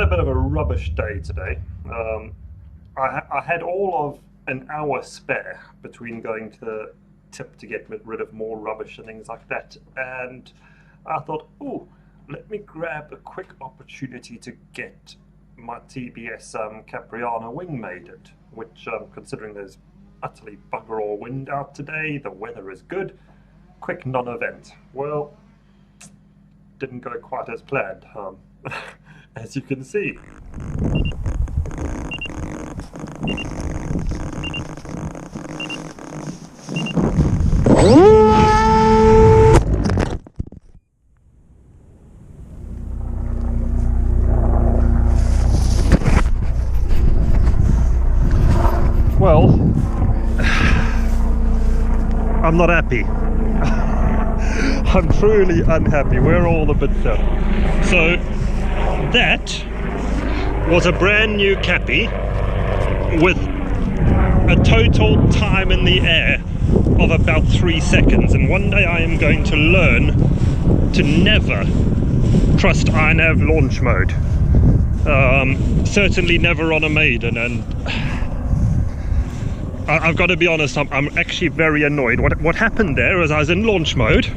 a bit of a rubbish day today. I had all of an hour spare between going to the tip to get rid of more rubbish and things like that, and I thought, oh, let me grab a quick opportunity to get my TBS Capriana wing mated, which considering there's utterly bugger all wind out today, the weather is good, quick non-event. Well, didn't go quite as planned, as you can see. Well, I'm not happy. I'm truly unhappy. We're all a bit sad. So that was a brand new Capi with a total time in the air of about 3 seconds, and one day I am going to learn to never trust RNav launch mode. Certainly never on a Maiden, and I've got to be honest, I'm actually very annoyed. What happened there is I was in launch mode,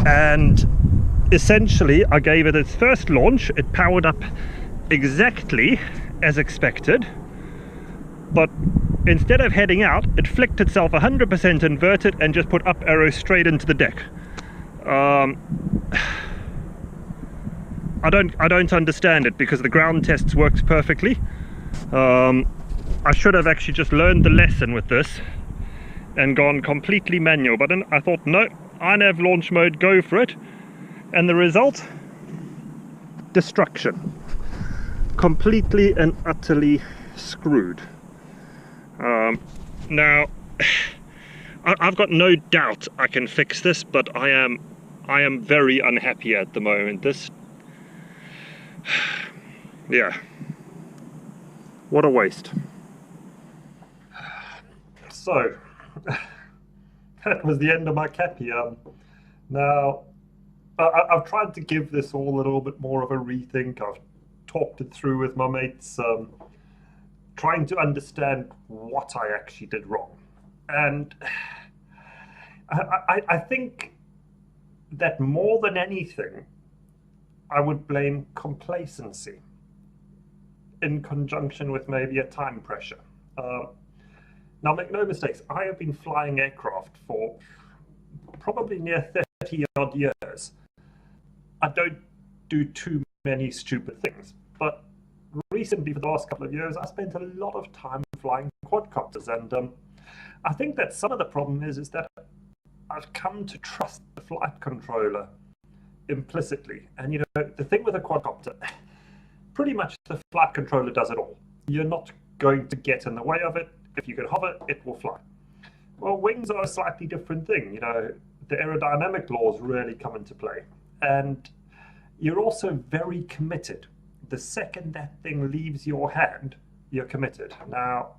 and essentially I gave it its first launch. It powered up exactly as expected, but instead of heading out, it flicked itself 100% inverted and just put up arrows straight into the deck. I don't understand it, because the ground tests worked perfectly. I should have actually just learned the lesson with this and gone completely manual, but then I thought, no, RNav launch mode, go for it. And the result? Destruction. Completely and utterly screwed. Now, I've got no doubt I can fix this, but I am very unhappy at the moment. This, yeah, what a waste. So, that was the end of my Capi. Now, I've tried to give this all a little bit more of a rethink. I've talked it through with my mates, trying to understand what I actually did wrong. And I think that more than anything, I would blame complacency in conjunction with maybe a time pressure. Now, make no mistakes, I have been flying aircraft for probably near 30 odd years. I don't do too many stupid things, but recently, for the last couple of years, I spent a lot of time flying quadcopters, and I think that some of the problem is that I've come to trust the flight controller implicitly. And you know, the thing with a quadcopter, pretty much the flight controller does it all. You're not going to get in the way of it. If you can hover, it will fly. Well, wings are a slightly different thing. You know, the aerodynamic laws really come into play. And you're also very committed. The second that thing leaves your hand, you're committed. Now,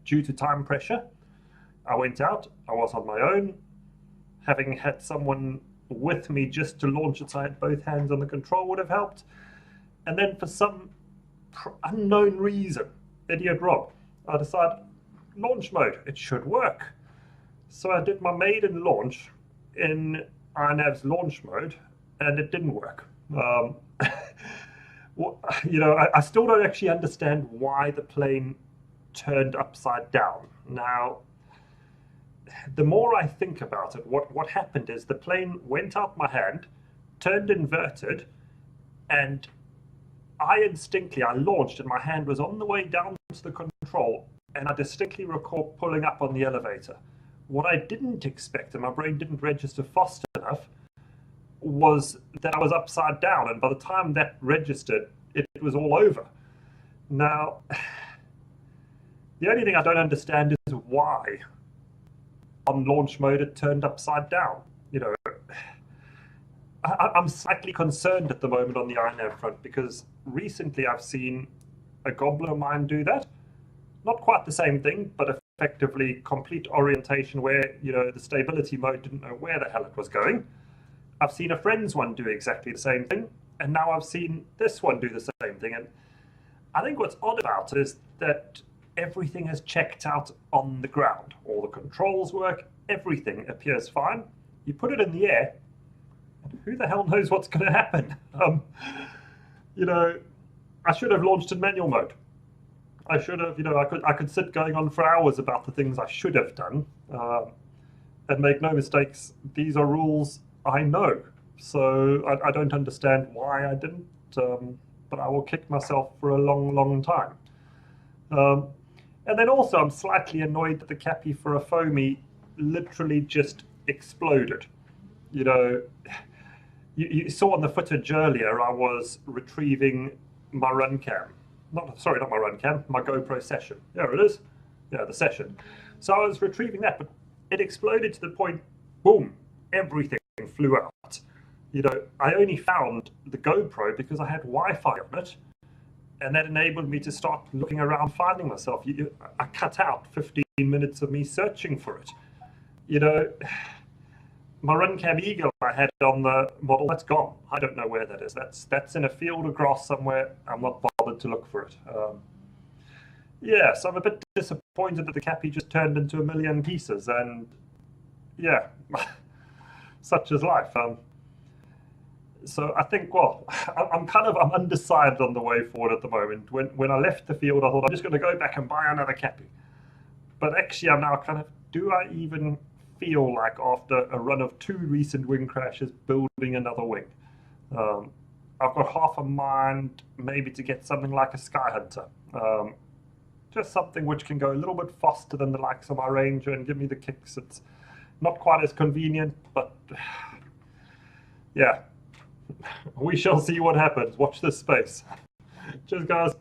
due to time pressure, I went out, I was on my own, having had someone with me just to launch it, so I had both hands on the control would have helped. And then for some unknown reason, idiot Rob, I decided, launch mode, it should work. So I did my maiden launch in RNav's launch mode, and it didn't work. You know, I still don't actually understand why the plane turned upside down. Now, the more I think about it, what happened is the plane went out my hand, turned inverted, and I launched and my hand was on the way down to the control, and I distinctly recall pulling up on the elevator. What I didn't expect, and my brain didn't register fast enough, was that I was upside down, and by the time that registered, it was all over. Now, the only thing I don't understand is why on launch mode it turned upside down. You know, I'm slightly concerned at the moment on the RNav front, because recently I've seen a gobbler of mine do that. Not quite the same thing, but effectively complete orientation where, you know, the stability mode didn't know where the hell it was going. I've seen a friend's one do exactly the same thing, And now I've seen this one do the same thing. And I think what's odd about it is that everything is checked out on the ground. All the controls work, everything appears fine. You put it in the air, and who the hell knows what's going to happen? You know, I should have launched in manual mode. I should have, you know, I could sit going on for hours about the things I should have done. And make no mistakes, these are rules I know. So I don't understand why I didn't, but I will kick myself for a long, long time. And then also I'm slightly annoyed that the Capi for a foamy literally just exploded. You know, you saw on the footage earlier, I was retrieving my run cam. Sorry, not my run cam, my GoPro session. There it is. Yeah, the session. So I was retrieving that, but it exploded to the point, boom, everything flew out. You know, I only found the GoPro because I had Wi-Fi on it, and that enabled me to start looking around, finding myself. I cut out 15 minutes of me searching for it. You know, my RunCam Eagle I had on the model, that's gone. I don't know where that is. That's in a field of grass somewhere. I'm not bothered to look for it. Yeah, so I'm a bit disappointed that the Capi just turned into a million pieces, and yeah, such is life. So I think, well, I'm undecided on the way forward at the moment. When I left the field, I thought I'm just going to go back and buy another Capi. But actually, I'm now kind of, do I even feel like after a run of 2 recent wing crashes, building another wing? I've got half a mind maybe to get something like a Sky Hunter. Just something which can go a little bit faster than the likes of my Ranger and give me the kicks. It's not quite as convenient, but yeah, we shall see what happens. Watch this space. Cheers, guys.